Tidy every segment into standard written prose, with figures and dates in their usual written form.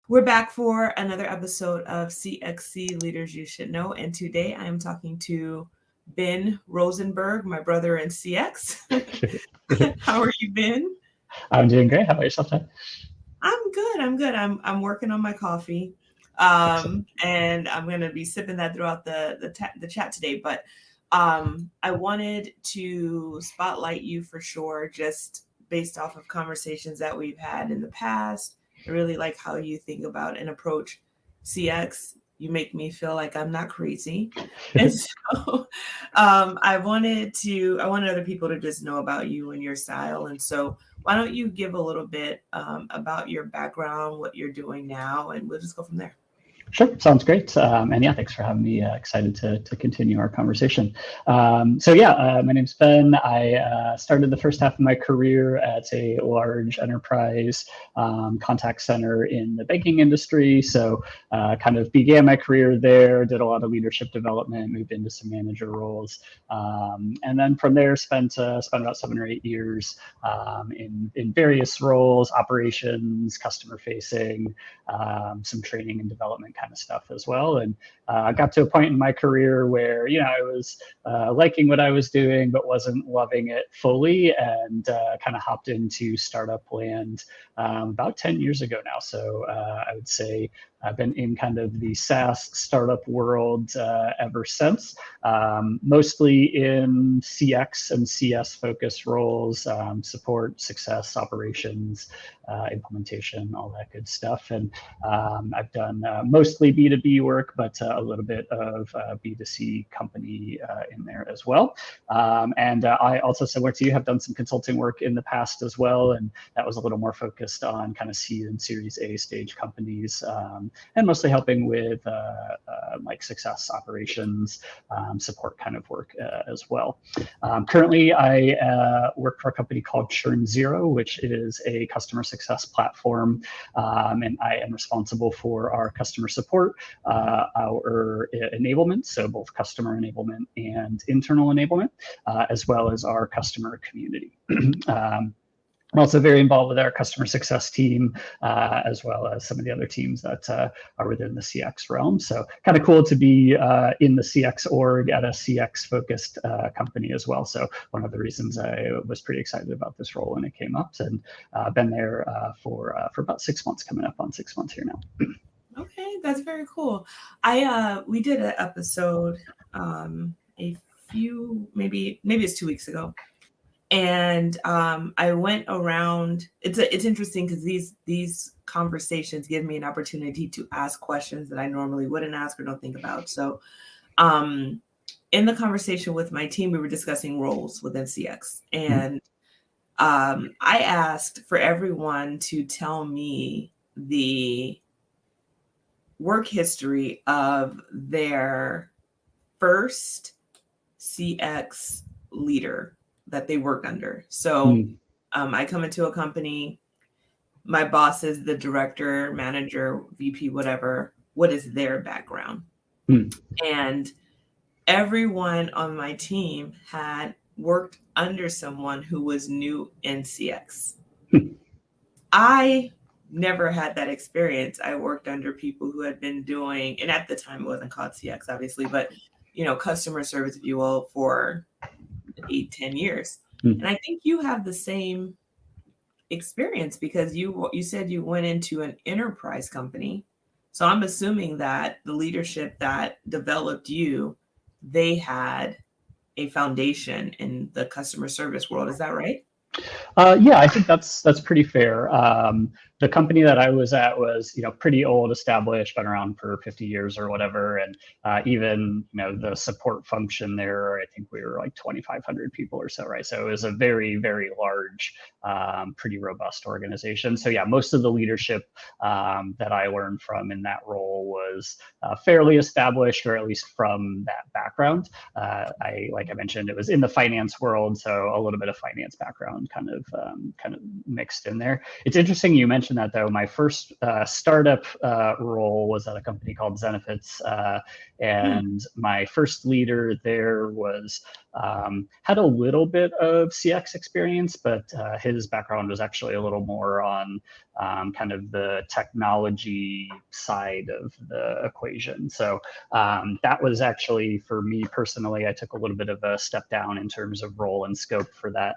We're back for another episode of CXC Leaders You Should Know. And today I am talking to Ben Rosenberg, my brother in CX. How are you, Ben? I'm doing great. How about yourself, Ted? I'm good. I'm working on my coffee. Excellent. And I'm going to be sipping that throughout the chat today. But I wanted to spotlight you for sure, just based off of conversations that we've had in the past. I really like how you think about and approach CX. You make me feel like I'm not crazy. And so I wanted other people to just know about you and your style. And so why don't you give a little bit about your background, what you're doing now, and we'll just go from there. Sure, sounds great. And yeah, thanks for having me. Excited to continue our conversation. My name's Ben. I started the first half of my career at a large enterprise contact center in the banking industry. So kind of began my career there, did a lot of leadership development, moved into some manager roles. And then from there, spent about 7 or 8 years in various roles, operations, customer facing, some training and development kind of stuff as well. And I got to a point in my career where, I was liking what I was doing, but wasn't loving it fully, and kind of hopped into startup land about 10 years ago now. So I would say I've been in kind of the SaaS startup world ever since, mostly in CX and CS focused roles, support, success, operations, implementation, all that good stuff. And I've done mostly B2B work, but a little bit of B2C company in there as well. I also, similar to you, have done some consulting work in the past as well. And that was a little more focused on kind of seed and Series A stage companies, and mostly helping with like success operations, support kind of work as well. Currently, I work for a company called Churn Zero, which is a customer success platform, and I am responsible for our customer support, our enablement, so both customer enablement and internal enablement, as well as our customer community. I'm also very involved with our customer success team, as well as some of the other teams that are within the CX realm. So kind of cool to be in the CX org at a CX focused company as well. So one of the reasons I was pretty excited about this role when it came up, and been there for about 6 months, coming up on 6 months here now. Okay, that's very cool. We did an episode a few, maybe it's 2 weeks ago. And I went around. It's interesting because these conversations give me an opportunity to ask questions that I normally wouldn't ask or don't think about. So, in the conversation with my team, we were discussing roles within CX, and I asked for everyone to tell me the work history of their first CX leader that they work under. So I come into a company, my boss is the director, manager, VP, whatever. What is their background? And everyone on my team had worked under someone who was new in CX. I never had that experience. I worked under people who had been doing, and at the time it wasn't called CX, obviously, but customer service, if you will, for 8-10 years. And I think you have the same experience because you said you went into an enterprise company. So I'm assuming that the leadership that developed you, they had a foundation in the customer service world. Is that right? Yeah, I think that's pretty fair. The company that I was at was, pretty old, established, been around for 50 years or whatever. And even, the support function there, I think we were like 2,500 people or so, right? So it was a very, very large, pretty robust organization. So yeah, most of the leadership that I learned from in that role was fairly established, or at least from that background. Like I mentioned, it was in the finance world, so a little bit of finance background kind of mixed in there. It's interesting you mentioned that, though. My first startup role was at a company called Zenefits, and my first leader there was had a little bit of CX experience, but his background was actually a little more on kind of the technology side of the equation. So that was actually, for me personally, I took a little bit of a step down in terms of role and scope for that.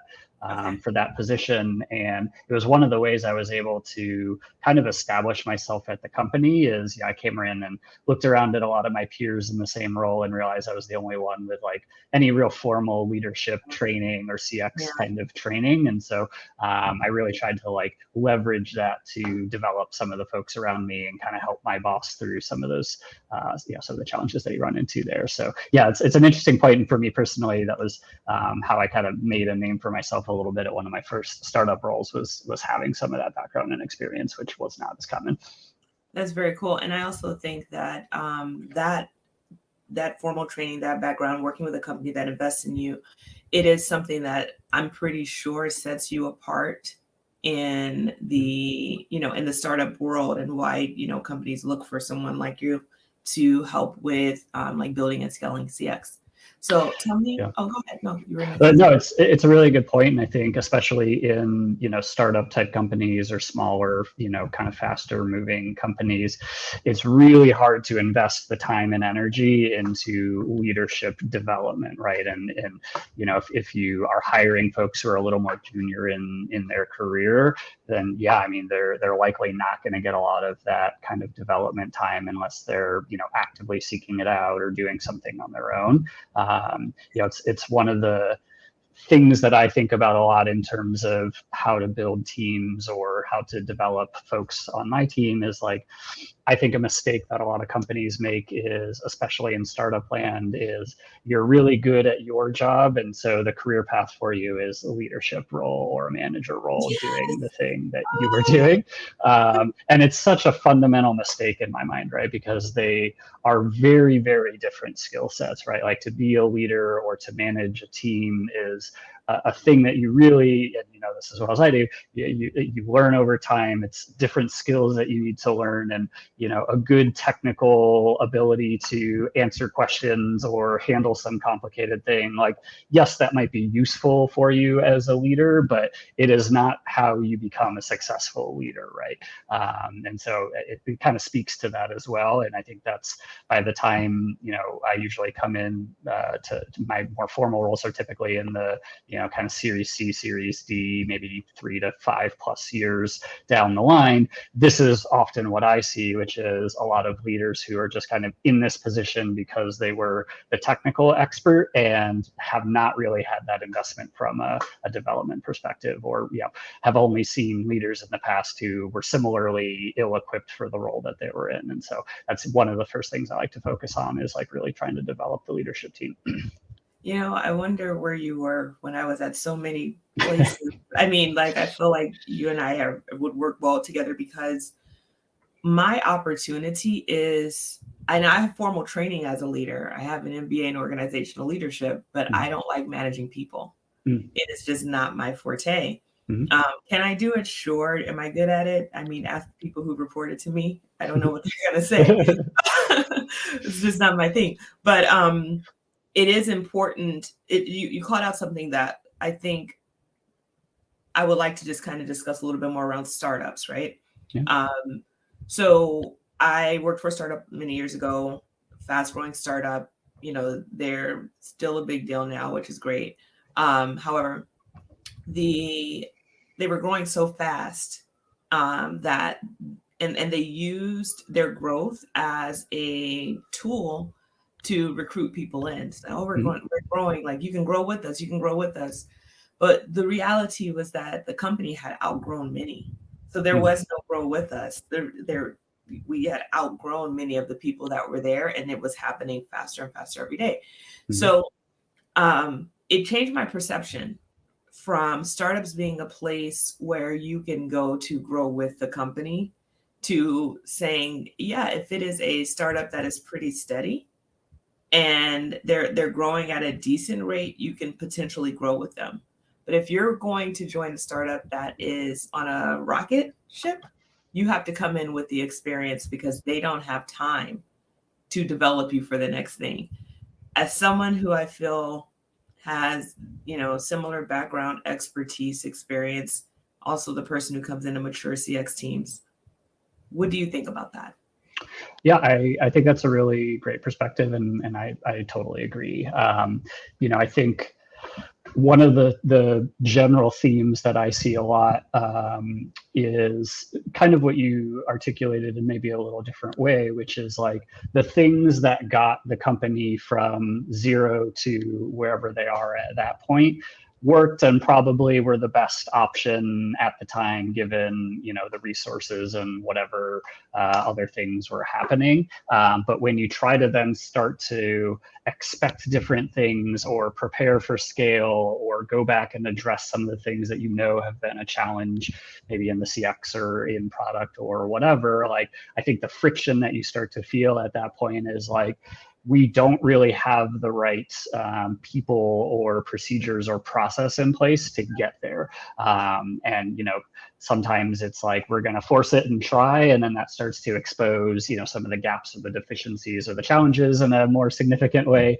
For that position. And it was one of the ways I was able to kind of establish myself at the company is I came in and looked around at a lot of my peers in the same role and realized I was the only one with like any real formal leadership training or CX kind of training. And so I really tried to like leverage that to develop some of the folks around me and kind of help my boss through some of those, some of the challenges that you run into there. So yeah, it's an interesting point. And for me personally, that was how I kind of made a name for myself a little bit at one of my first startup roles was having some of that background and experience, which was not as common. That's very cool. And I also think that that formal training, that background, working with a company that invests in you, it is something that I'm pretty sure sets you apart in the, in the startup world, and why, companies look for someone like you to help with like building and scaling CX. So tell me, oh, go ahead. No, you were no, it's a really good point. And I think especially in, startup type companies or smaller, kind of faster moving companies, it's really hard to invest the time and energy into leadership development, right? And if you are hiring folks who are a little more junior in their career, then yeah, I mean, they're likely not going to get a lot of that kind of development time unless they're, actively seeking it out or doing something on their own. It's one of the things that I think about a lot in terms of how to build teams or how to develop folks on my team is like, I think a mistake that a lot of companies make is, especially in startup land, is you're really good at your job. And so the career path for you is a leadership role or a manager role, doing the thing that you were doing. And it's such a fundamental mistake in my mind, right? Because they are very, very different skill sets, right? Like to be a leader or to manage a team is a thing that you really, and this is what else I do, you learn over time. It's different skills that you need to learn, and a good technical ability to answer questions or handle some complicated thing. Like, yes, that might be useful for you as a leader, but it is not how you become a successful leader, right? And so it kind of speaks to that as well. And I think that's, by the time I usually come in to my more formal roles are typically in the kind of Series C, Series D, maybe 3 to 5+ years down the line. This is often what I see, which is a lot of leaders who are just kind of in this position because they were the technical expert and have not really had that investment from a development perspective, or have only seen leaders in the past who were similarly ill-equipped for the role that they were in. And so that's one of the first things I like to focus on, is like really trying to develop the leadership team. I wonder where you were when I was at so many places. I mean, like, I feel like you and I would work well together, because my opportunity is, and I have formal training as a leader. I have an MBA in organizational leadership, but I don't like managing people. It is just not my forte. Can I do it? Sure. Am I good at it? I mean, ask people who reported to me. I don't know what they're going to say. It's just not my thing. But it is important. You called out something that I think I would like to just kind of discuss a little bit more around startups, right? Yeah. So I worked for a startup many years ago, fast growing startup. They're still a big deal now, which is great. However, they were growing so fast that and they used their growth as a tool to recruit people in. So, we're growing, like, you can grow with us, you can grow with us. But the reality was that the company had outgrown many. So there was no grow with us. We had outgrown many of the people that were there, and it was happening faster and faster every day. So it changed my perception from startups being a place where you can go to grow with the company, to saying, yeah, if it is a startup that is pretty steady and they're growing at a decent rate, you can potentially grow with them. But if you're going to join a startup that is on a rocket ship, you have to come in with the experience, because they don't have time to develop you for the next thing. As someone who I feel has, similar background, expertise, experience, also the person who comes in to mature CX teams. What do you think about that? Yeah, I think that's a really great perspective, and I totally agree. I think one of the general themes that I see a lot is kind of what you articulated in maybe a little different way, which is like the things that got the company from zero to wherever they are at that point worked and probably were the best option at the time, given the resources and whatever other things were happening. But when you try to then start to expect different things or prepare for scale or go back and address some of the things that have been a challenge, maybe in the CX or in product or whatever, like I think the friction that you start to feel at that point is like, we don't really have the right people or procedures or process in place to get there. And sometimes it's like we're going to force it and try, and then that starts to expose some of the gaps or the deficiencies or the challenges in a more significant way.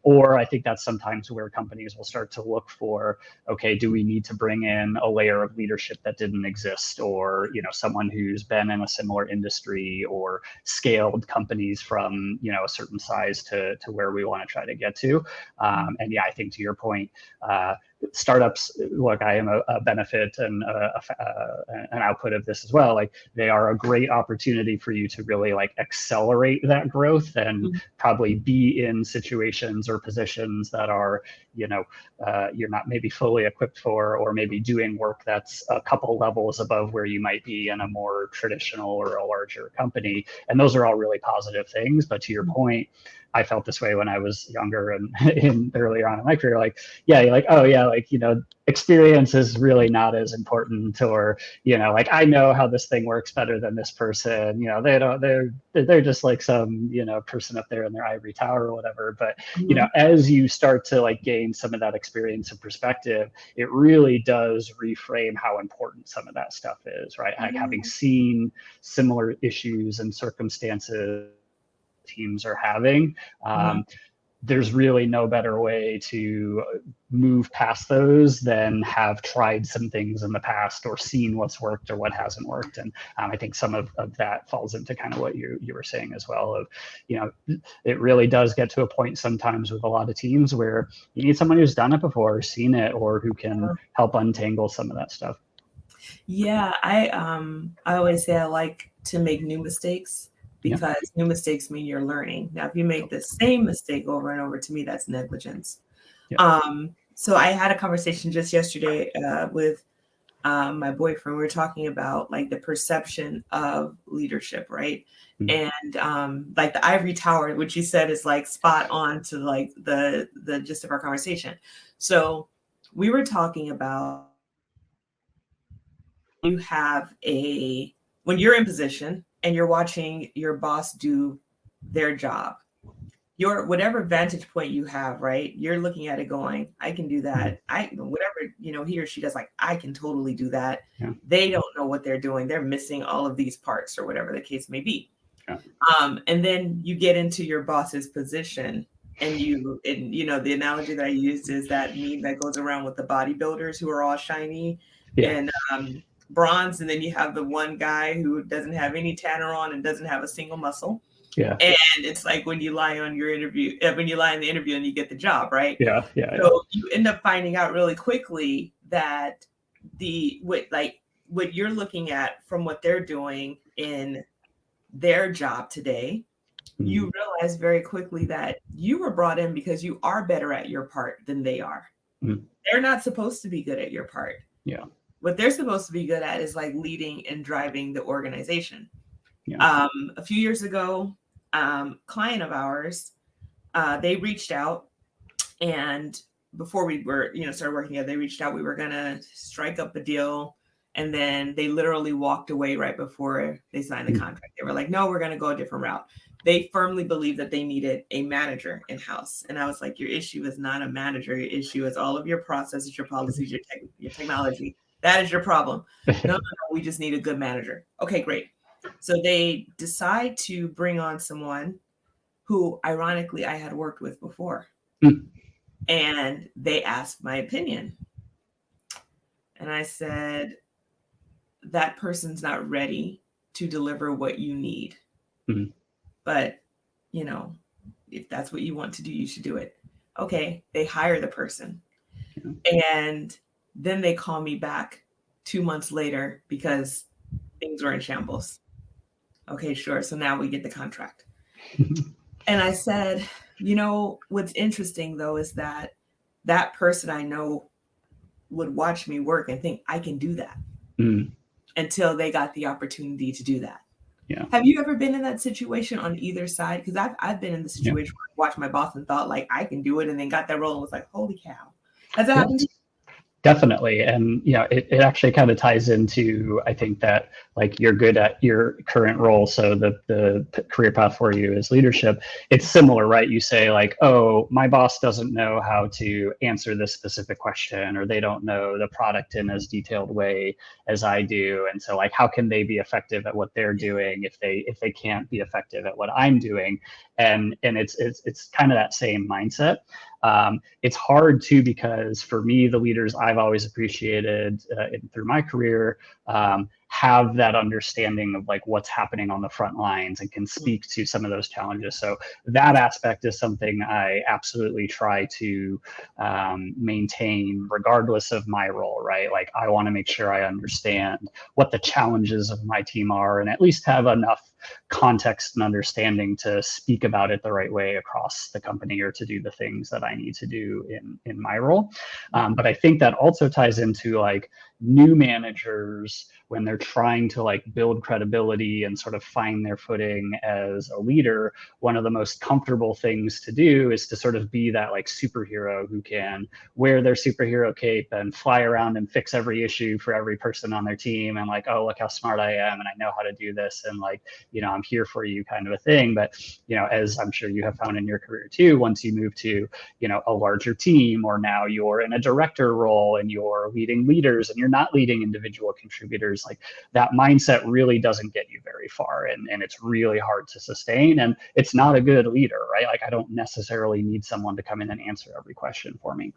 Or I think that's sometimes where companies will start to look for, okay, do we need to bring in a layer of leadership that didn't exist, or someone who's been in a similar industry or scaled companies from a certain size to where we want to try to get to. And yeah, I think to your point, startups, look, I am a benefit and an output of this as well. Like they are a great opportunity for you to really like accelerate that growth and probably be in situations or positions that are, you're not maybe fully equipped for, or maybe doing work that's a couple levels above where you might be in a more traditional or a larger company. And those are all really positive things. But to your point, I felt this way when I was younger and earlier on in my career, like, yeah, you're like, oh yeah, like, experience is really not as important, or, like, I know how this thing works better than this person, they're just like some, person up there in their ivory tower or whatever. But, as you start to like gain some of that experience and perspective, it really does reframe how important some of that stuff is, right? Like having seen similar issues and circumstances teams are having, there's really no better way to move past those than have tried some things in the past or seen what's worked or what hasn't worked. And I think some of that falls into kind of what you were saying as well, of, it really does get to a point sometimes with a lot of teams where you need someone who's done it before, or seen it, or who can help untangle some of that stuff. Yeah, I always say I like to make new mistakes, because new mistakes mean you're learning. Now, if you make the same mistake over and over, to me, that's negligence. So I had a conversation just yesterday with my boyfriend. We were talking about like the perception of leadership, right? And like the ivory tower, which you said is like spot on to like the gist of our conversation. So we were talking about, you have when you're in position and you're watching your boss do their job, whatever vantage point you have, right? You're looking at it going, I can do that. Whatever, he or she does, like, I can totally do that. Yeah. They don't know what they're doing. They're missing all of these parts, or whatever the case may be. Yeah. And then you get into your boss's position, and the analogy that I used is that meme that goes around with the bodybuilders who are all shiny and bronze, and then you have the one guy who doesn't have any tanner on and doesn't have a single muscle. Yeah. And it's like when you lie on your interview, when you lie in the interview and you get the job, right? Yeah. So you end up finding out really quickly that what you're looking at from what they're doing in their job today, you realize very quickly that you were brought in because you are better at your part than they are. They're not supposed to be good at your part. Yeah. What they're supposed to be good at is like leading and driving the organization. Yeah. A few years ago, client of ours, they reached out, and before we were, started working together, they reached out. We were going to strike up a deal. And then they literally walked away right before they signed the contract. They were like, no, we're going to go a different route. They firmly believed that they needed a manager in-house. And I was like, your issue is not a manager. Your issue is all of your processes, your policies, your technology. That is your problem. No, we just need a good manager. Okay, great. So they decide to bring on someone who, ironically, I had worked with before. And they asked my opinion. And I said, that person's not ready to deliver what you need. Mm-hmm. But, you know, if that's what you want to do, you should do it. Okay, they hire the person. Yeah. And then they call me back 2 months later because things were in shambles. Okay, sure. So now we get the contract. And I said, you know, what's interesting though is that that person I know would watch me work and think I can do that until they got the opportunity to do that. Yeah. Have you ever been in that situation on either side? Because I've been in the situation where I watched my boss and thought like I can do it, and then got that role and was like, holy cow. Has that happened to you? Definitely. And, you know, it actually kind of ties into, I think that like you're good at your current role. So the career path for you is leadership. It's similar, right? You say like, oh, my boss doesn't know how to answer this specific question, or they don't know the product in as detailed way as I do. And so like, how can they be effective at what they're doing if they can't be effective at what I'm doing? And it's kind of that same mindset. It's hard too, because for me, the leaders I've always appreciated through my career have that understanding of like what's happening on the front lines and can speak to some of those challenges. So that aspect is something I absolutely try to maintain regardless of my role, right? Like I want to make sure I understand what the challenges of my team are and at least have enough context and understanding to speak about it the right way across the company or to do the things that I need to do in my role. But I think that also ties into like new managers when they're trying to like build credibility and sort of find their footing as a leader. One of the most comfortable things to do is to sort of be that like superhero who can wear their superhero cape and fly around and fix every issue for every person on their team and like, oh, look how smart I am and I know how to do this and like, you know, I'm here for you kind of a thing. But, you know, as I'm sure you have found in your career too, once you move to, you know, a larger team, or now you're in a director role and you're leading leaders and you're not leading individual contributors, like that mindset really doesn't get you very far, and it's really hard to sustain, and it's not a good leader, right? Like I don't necessarily need someone to come in and answer every question for me.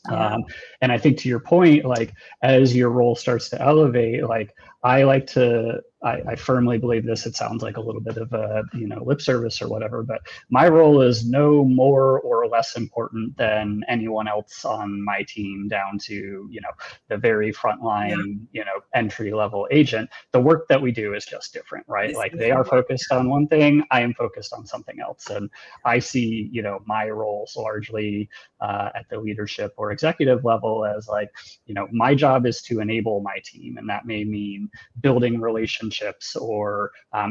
Yeah. And I think to your point, like as your role starts to elevate, like I like to, I firmly believe this, it sounds like a little bit of a, you know, lip service or whatever, but my role is no more or less important than anyone else on my team down to, you know, the very frontline, you know, entry level agent. The work that we do is just different, right? Like they are focused on one thing, I am focused on something else. And I see, you know, my roles largely at the leadership or executive level as like, you know, my job is to enable my team. And that may mean building relationships or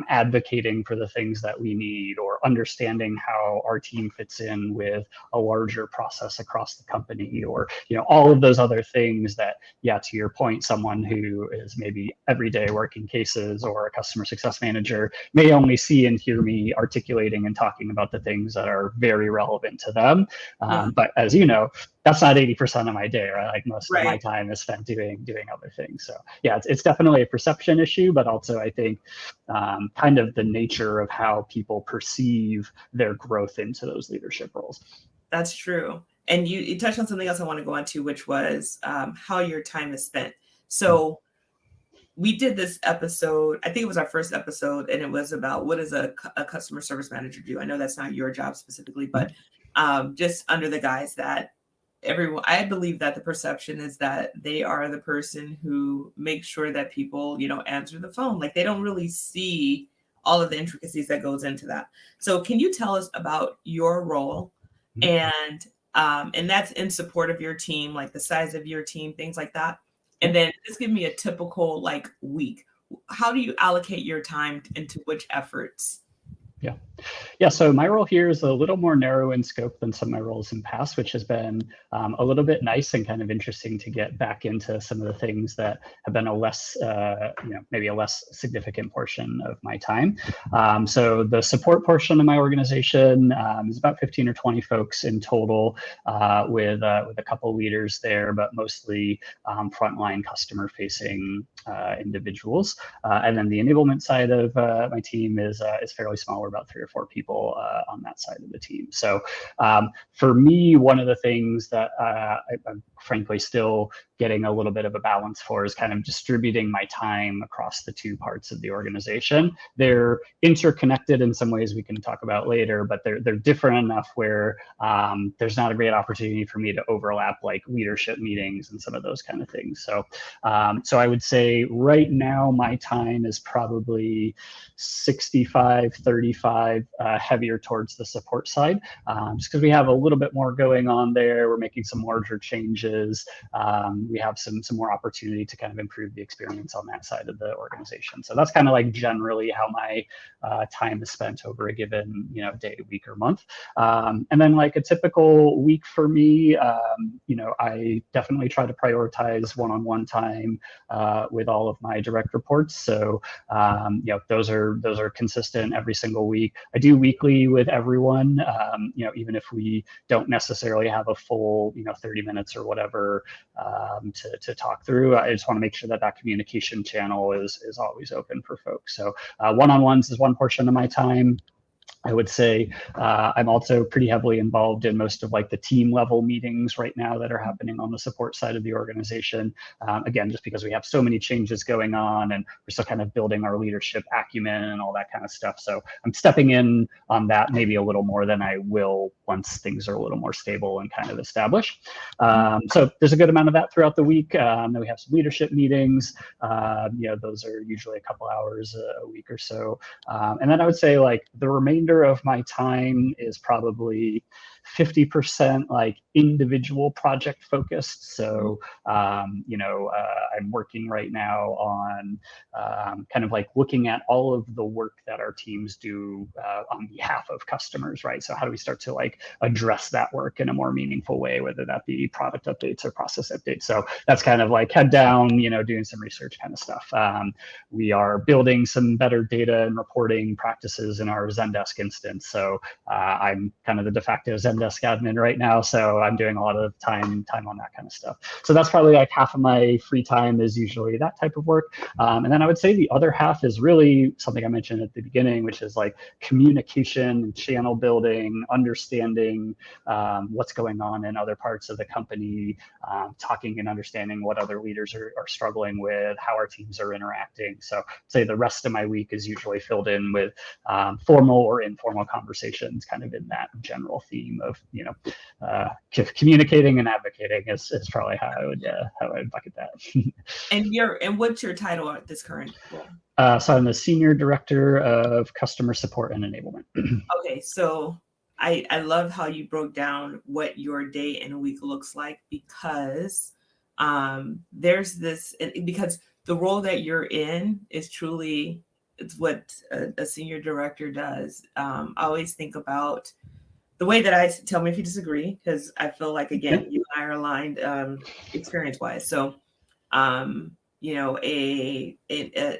advocating for the things that we need or understanding how our team fits in with a larger process across the company, or, you know, all of those other things that, yeah, to your point, someone who is maybe every day working cases or a customer success manager may only see and hear me articulating and talking about the things that are very relevant to them. But as you know, that's not 80% of my day, right? Like most of my time is spent doing other things. So yeah, it's definitely a perception issue, but also I think kind of the nature of how people perceive their growth into those leadership roles. That's true. And you touched on something else I want to go on to, which was how your time is spent. So we did this episode, I think it was our first episode, and it was about what does a customer service manager do? I know that's not your job specifically, but just under the guise that everyone, I believe that the perception is that they are the person who makes sure that people, you know, answer the phone. Like they don't really see all of the intricacies that goes into that. So can you tell us about your role and that's in support of your team, like the size of your team, things like that? And then just give me a typical like week. How do you allocate your time into which efforts? Yeah, so my role here is a little more narrow in scope than some of my roles in past, which has been a little bit nice and kind of interesting to get back into some of the things that have been a less, you know, maybe a less significant portion of my time. So the support portion of my organization is about 15 or 20 folks in total, with a couple leaders there, but mostly frontline customer-facing individuals. And then the enablement side of my team is fairly small. We're about 3 or 4 people on that side of the team. So for me, one of the things that I'm frankly still getting a little bit of a balance for is kind of distributing my time across the two parts of the organization. They're interconnected in some ways we can talk about later, but they're different enough where there's not a great opportunity for me to overlap like leadership meetings and some of those kind of things. So I would say right now my time is probably 65-35, heavier towards the support side, just because we have a little bit more going on there. We're making some larger changes. We have some more opportunity to kind of improve the experience on that side of the organization. So that's kind of like generally how my time is spent over a given day, week, or month. And then like a typical week for me, I definitely try to prioritize one-on-one time with all of my direct reports. So those are consistent every single week. I do weekly with everyone, even if we don't necessarily have a full 30 minutes or whatever to talk through. I just want to make sure that that communication channel is always open for folks. So one-on-ones is one portion of my time. I would say I'm also pretty heavily involved in most of like the team level meetings right now that are happening on the support side of the organization. Again, just because we have so many changes going on and we're still kind of building our leadership acumen and all that kind of stuff. So I'm stepping in on that maybe a little more than I will once things are a little more stable and kind of established. So there's a good amount of that throughout the week. Then we have some leadership meetings. Those are usually a couple hours a week or so. And then I would say like the remainder of my time is probably 50% like individual project focused. So, I'm working right now on kind of like looking at all of the work that our teams do on behalf of customers, right? So how do we start to like address that work in a more meaningful way, whether that be product updates or process updates? So that's kind of like head down, doing some research kind of stuff. We are building some better data and reporting practices in our Zendesk instance. So I'm kind of the de facto Zendesk admin right now. So I'm doing a lot of time on that kind of stuff. So that's probably like half of my free time is usually that type of work. And then I would say the other half is really something I mentioned at the beginning, which is like communication, channel building, understanding what's going on in other parts of the company, talking and understanding what other leaders are struggling with, how our teams are interacting. So say the rest of my week is usually filled in with formal or informal conversations kind of in that general theme of, communicating and advocating is probably how I would bucket that. And what's your title at this current role? So I'm the Senior Director of Customer Support and Enablement. Okay, so I love how you broke down what your day and week looks like, because there's this, because the role that you're in is truly, it's what a senior director does. I always think about the way that tell me if you disagree, because I feel like, again, you and I are aligned experience-wise. So, a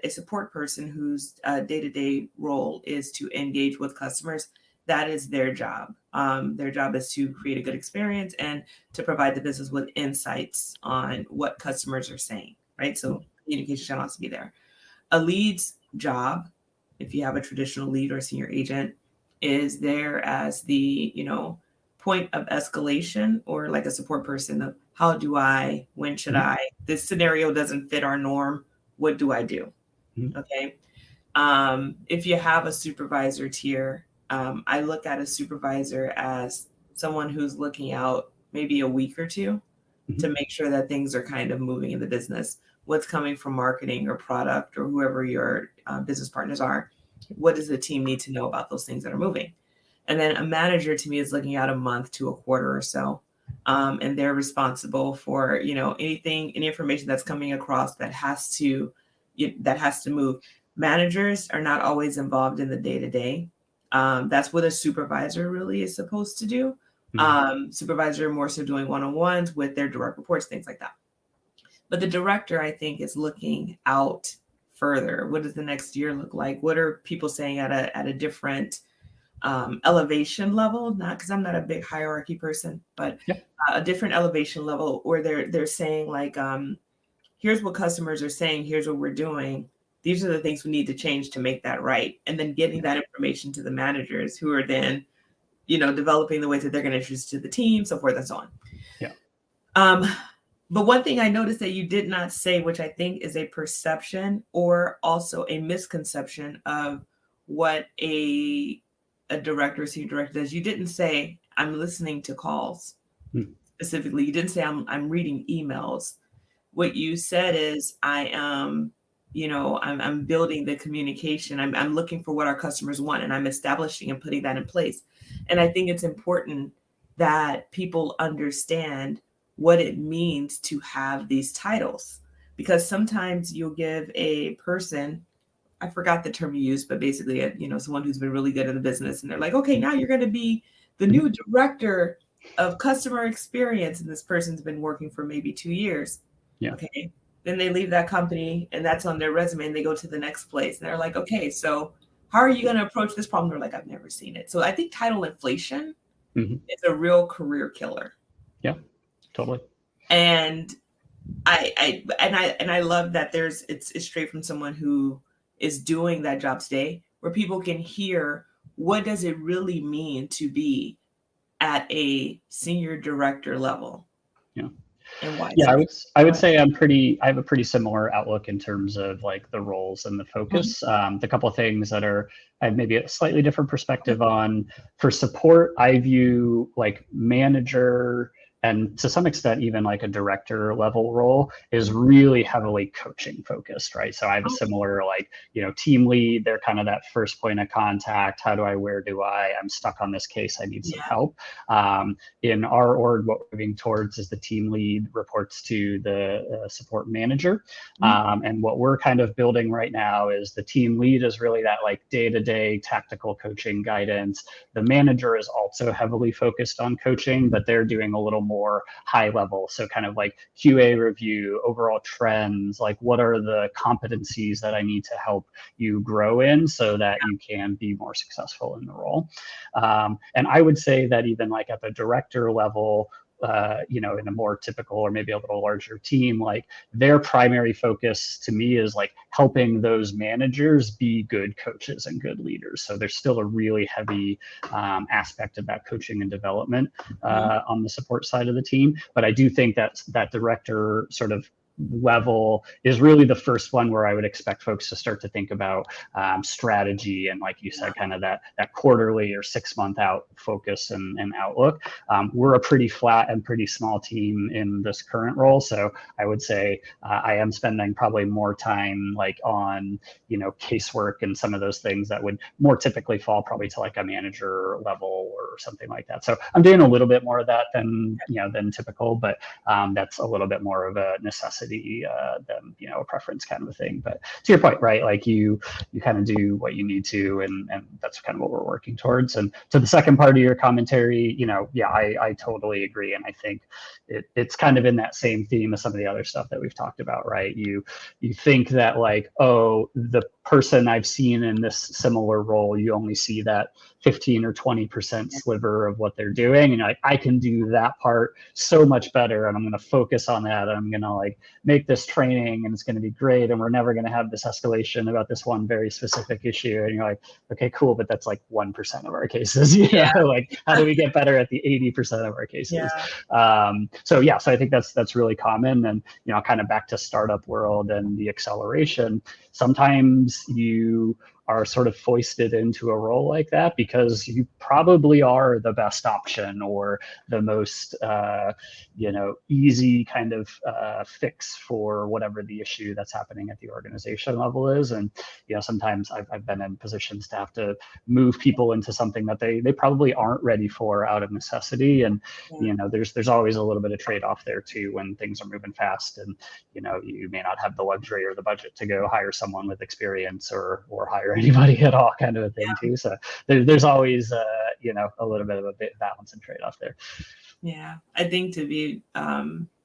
support person whose day-to-day role is to engage with customers, that is their job. Their job is to create a good experience and to provide the business with insights on what customers are saying, right? So communication channel has to be there. A lead's job, if you have a traditional lead or senior agent, is there as the, point of escalation, or like a support person of how do I, when should I, this scenario doesn't fit our norm, what do I do? Okay. If you have a supervisor tier, I look at a supervisor as someone who's looking out maybe a week or two to make sure that things are kind of moving in the business. What's coming from marketing or product or whoever your business partners are, what does the team need to know about those things that are moving? And then a manager to me is looking out a month to a quarter or so. And they're responsible for, any information that's coming across that has to move. Managers are not always involved in the day-to-day. That's what a supervisor really is supposed to do. Supervisor more so doing one-on-ones with their direct reports, things like that. But the director, I think, is looking out further. What does the next year look like? What are people saying at a different elevation level? Not because I'm not a big hierarchy person, but a different elevation level where they're saying like, here's what customers are saying, here's what we're doing. These are the things we need to change to make that right. And then getting that information to the managers, who are then, developing the ways that they're going to introduce to the team, so forth and so on. But one thing I noticed that you did not say, which I think is a perception or also a misconception of what a director, senior director does. You didn't say, I'm listening to calls specifically. You didn't say, I'm reading emails. What you said is, I am, I'm building the communication. I'm looking for what our customers want, and I'm establishing and putting that in place. And I think it's important that people understand what it means to have these titles, because sometimes you'll give a person, I forgot the term you used, but basically, someone who's been really good in the business, and they're like, okay, now you're going to be the new director of customer experience, and this person's been working for maybe 2 years. Yeah. Okay. Then they leave that company, and that's on their resume, and they go to the next place, and they're like, okay, so how are you going to approach this problem? They're like, I've never seen it. So I think title inflation is a real career killer. Yeah, totally. And I love that it's straight from someone who is doing that job today, where people can hear, what does it really mean to be at a senior director level? Yeah. And why? Yeah, I would say I have a pretty similar outlook in terms of like the roles and the focus. The couple of things that I have maybe a slightly different perspective on. For support, I view like manager, and to some extent even like a director level role, is really heavily coaching focused, right? So I have a similar like, team lead, they're kind of that first point of contact. How do I, where do I, I'm stuck on this case, I need some help. In our org, what we're moving towards is the team lead reports to the support manager. And what we're kind of building right now is the team lead is really that like day-to-day tactical coaching guidance. The manager is also heavily focused on coaching, but they're doing a little more high level. So kind of like QA review, overall trends, like what are the competencies that I need to help you grow in so that you can be more successful in the role. And I would say that even like at the director level, in a more typical or maybe a little larger team, like their primary focus to me is like helping those managers be good coaches and good leaders. So there's still a really heavy aspect of that coaching and development on the support side of the team. But I do think that that director sort of level is really the first one where I would expect folks to start to think about strategy and, like you said, kind of that quarterly or 6 month out focus and outlook. We're a pretty flat and pretty small team in this current role, so I would say I am spending probably more time like on casework and some of those things that would more typically fall probably to like a manager level or something like that. So I'm doing a little bit more of that than typical, but that's a little bit more of a necessity than a preference kind of a thing. But to your point, right, like you kind of do what you need to, and that's kind of what we're working towards. And to the second part of your commentary, I totally agree, and I think it's kind of in that same theme as some of the other stuff that we've talked about, right? You think that like, oh, the person I've seen in this similar role, you only see that 15 or 20% sliver of what they're doing, and like, I can do that part so much better, and I'm going to focus on that, and I'm going to like make this training, and it's going to be great, and we're never going to have this escalation about this one very specific issue. And you're like, okay, cool, but that's like 1% of our cases. Like how do we get better at the 80% of our cases? So I think that's really common. And kind of back to startup world and the acceleration, sometimes you are sort of foisted into a role like that because you probably are the best option or the most easy kind of fix for whatever the issue that's happening at the organization level is. And sometimes I've been in positions to have to move people into something that they probably aren't ready for out of necessity. And there's always a little bit of trade-off there too when things are moving fast, and you may not have the luxury or the budget to go hire someone with experience or hire anybody at all, kind of a thing too. So there's always a little bit of a balance and trade-off there. Yeah, I think to be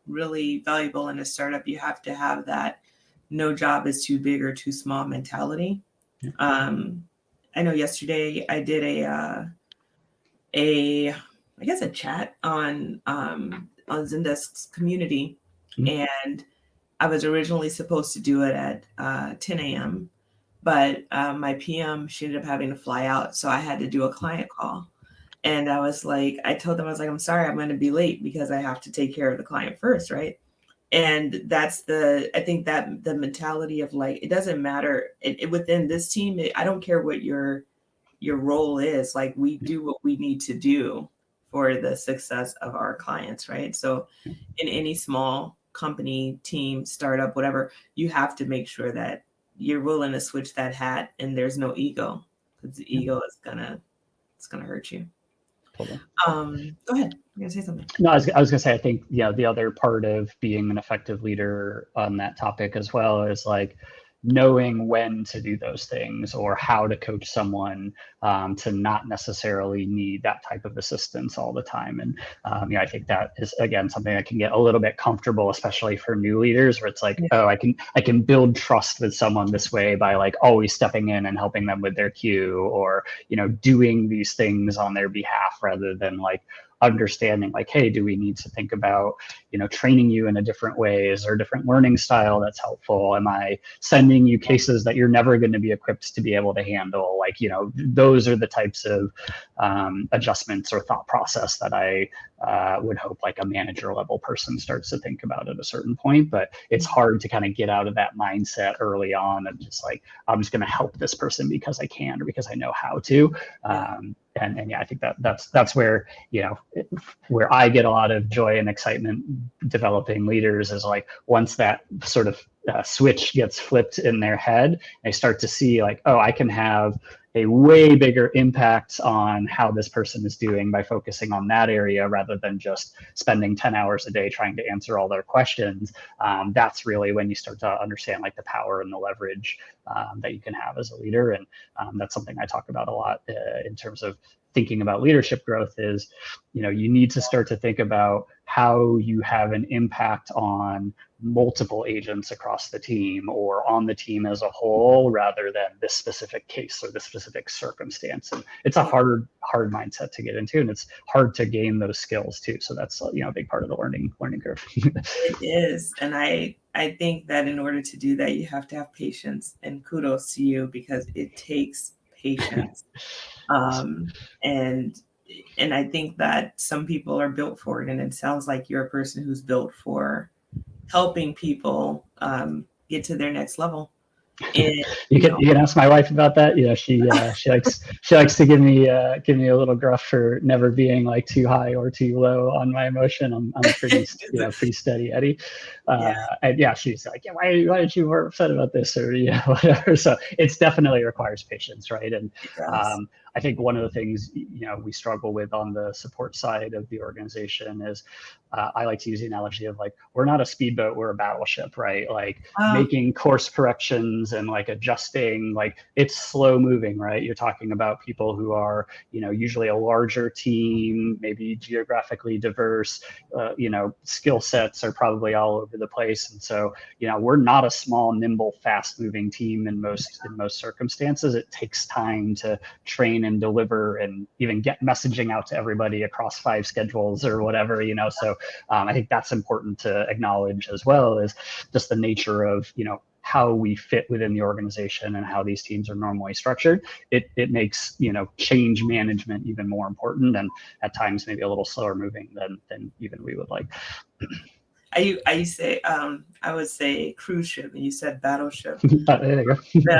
really valuable in a startup, you have to have that no job is too big or too small mentality. I know yesterday I did a chat on Zendesk's community, and I was originally supposed to do it at 10 a.m. But my PM, she ended up having to fly out, so I had to do a client call. And I told them, I'm sorry, I'm going to be late because I have to take care of the client first, right? And that's I think that the mentality of like, it doesn't matter within this team. I don't care what your role is. Like, we do what we need to do for the success of our clients, right? So in any small company, team, startup, whatever, you have to make sure that you're willing to switch that hat and there's no ego, because the ego is it's gonna hurt you. Totally. Go ahead. You're gonna say something. No, I was going to say, I think, the other part of being an effective leader on that topic as well is like knowing when to do those things or how to coach someone to not necessarily need that type of assistance all the time. And I think that is, again, something that can get a little bit comfortable, especially for new leaders, where it's like, oh, I can build trust with someone this way by like always stepping in and helping them with their cue, or doing these things on their behalf, rather than like understanding like, hey, do we need to think about training you in a different ways or different learning style that's helpful? Am I sending you cases that you're never going to be equipped to be able to handle? Like, those are the types of adjustments or thought process that I would hope like a manager level person starts to think about at a certain point. But it's hard to kind of get out of that mindset early on and just like, I'm just going to help this person because I can or because I know how to. And I think that's where where I get a lot of joy and excitement developing leaders, is like once that sort of switch gets flipped in their head, they start to see like, oh, I can have a way bigger impact on how this person is doing by focusing on that area rather than just spending 10 hours a day trying to answer all their questions. That's really when you start to understand like the power and the leverage that you can have as a leader. And that's something I talk about a lot in terms of thinking about leadership growth is, you need to start to think about how you have an impact on multiple agents across the team or on the team as a whole, rather than this specific case or this specific circumstance. And it's a hard mindset to get into, and it's hard to gain those skills too. So that's a big part of the learning curve. It is. And I think that in order to do that, you have to have patience, and kudos to you, because it takes patience. And I think that some people are built for it, and it sounds like you're a person who's built for helping people get to their next level. And you can ask my wife about that. She likes to give me a little gruff for never being like too high or too low on my emotion. I'm pretty pretty steady Eddie. And she's like, why aren't you more upset about this, or whatever. So it's definitely requires patience, right? And I think one of the things we struggle with on the support side of the organization is I like to use the analogy of like, we're not a speedboat, we're a battleship, right? Like making course corrections and like adjusting, like it's slow moving, right? You're talking about people who are usually a larger team, maybe geographically diverse, skill sets are probably all over the place. And so we're not a small, nimble, fast moving team in most circumstances. It takes time to train and deliver and even get messaging out to everybody across 5 schedules or whatever, so I think that's important to acknowledge as well, is just the nature of how we fit within the organization and how these teams are normally structured. It makes change management even more important, and at times maybe a little slower moving than even we would like. I would say cruise ship, and you said battleship. There you go.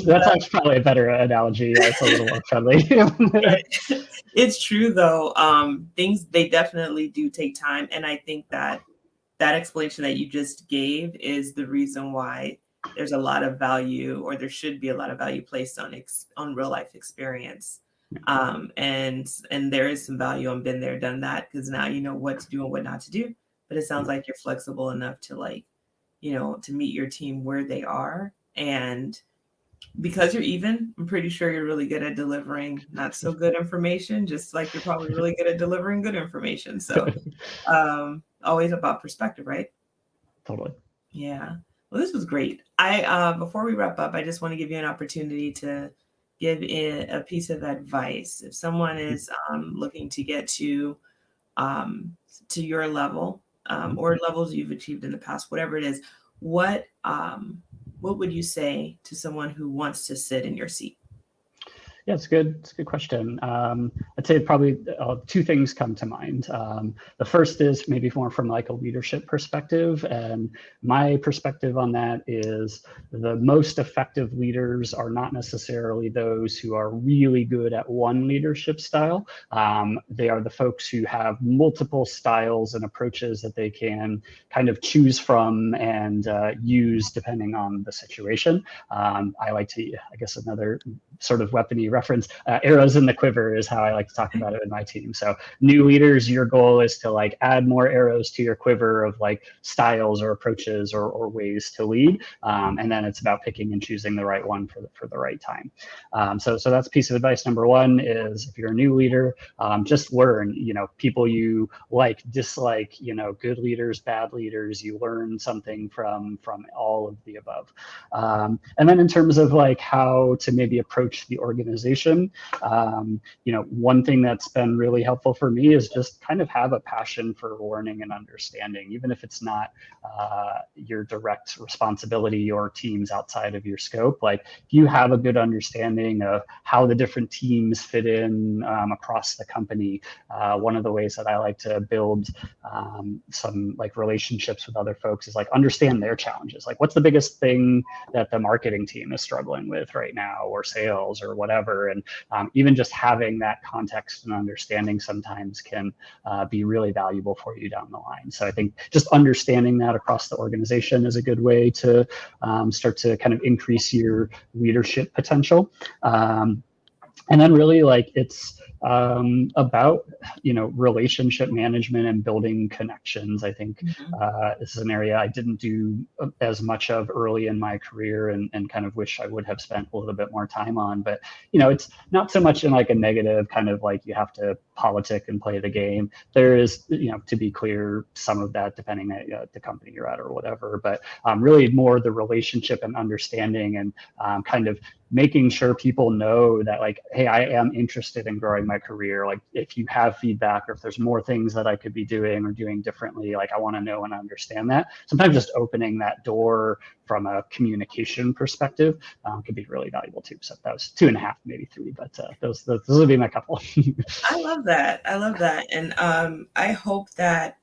That's probably a better analogy. It's a little more friendly. It's true though. Things, they definitely do take time, and I think that explanation that you just gave is the reason why there's a lot of value, or there should be a lot of value placed on real life experience. And there is some value on been there, done that, because now you know what to do and what not to do. But it sounds like you're flexible enough to to meet your team where they are. And because you're even, I'm pretty sure you're really good at delivering not so good information, just like you're probably really good at delivering good information. So always about perspective, right? Totally. Yeah. Well, this was great. Before we wrap up, I just want to give you an opportunity to give a piece of advice. If someone is looking to get to your level, or levels you've achieved in the past, whatever it is, what would you say to someone who wants to sit in your seat? Yeah, it's good. It's a good question. I'd say probably two things come to mind. The first is maybe more from like a leadership perspective, and my perspective on that is the most effective leaders are not necessarily those who are really good at one leadership style. They are the folks who have multiple styles and approaches that they can kind of choose from and use depending on the situation. I like to, I guess, another sort of weapony reference, arrows in the quiver is how I like to talk about it in my team. So new leaders, your goal is to like add more arrows to your quiver of like styles or approaches or ways to lead. And then it's about picking and choosing the right one for the right time. So that's piece of advice number one is if you're a new leader, just learn, people you like, dislike, good leaders, bad leaders, you learn something from all of the above. And then in terms of like how to maybe approach the organization, one thing that's been really helpful for me is just kind of have a passion for learning and understanding, even if it's not your direct responsibility or teams outside of your scope. Like if you have a good understanding of how the different teams fit in across the company, one of the ways that I like to build some like relationships with other folks is like understand their challenges. Like what's the biggest thing that the marketing team is struggling with right now, or sales or whatever. And even just having that context and understanding sometimes can be really valuable for you down the line. So I think just understanding that across the organization is a good way to start to kind of increase your leadership potential. And then really like it's about, relationship management and building connections. I think this is an area I didn't do as much of early in my career and kind of wish I would have spent a little bit more time on. But, it's not so much in like a negative kind of like you have to politic and play the game. There is, to be clear, some of that depending on the company you're at or whatever, but really more the relationship and understanding and kind of making sure people know that like, hey, I am interested in growing my career. Like if you have feedback or if there's more things that I could be doing or doing differently, like I want to know and understand that. Sometimes just opening that door from a communication perspective could be really valuable too. So that was 2.5, maybe 3, but those would be my couple. I love that. And I hope that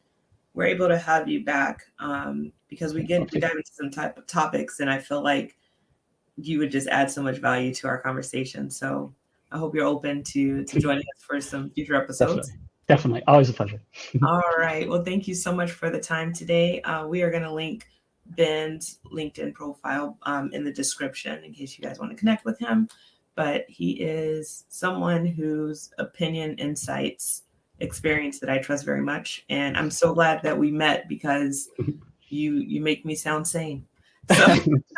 we're able to have you back because we dive into some type of topics, and I feel like you would just add so much value to our conversation. So I hope you're open to joining us for some future episodes. Definitely. Always a pleasure. All right. Well, thank you so much for the time today. We are going to link Ben's LinkedIn profile in the description in case you guys want to connect with him. But he is someone whose opinion, insights, experience that I trust very much. And I'm so glad that we met because you make me sound sane. So.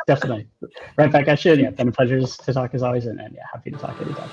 Definitely. Right back at you. Yeah, been a pleasure to talk as always, and yeah, happy to talk anytime.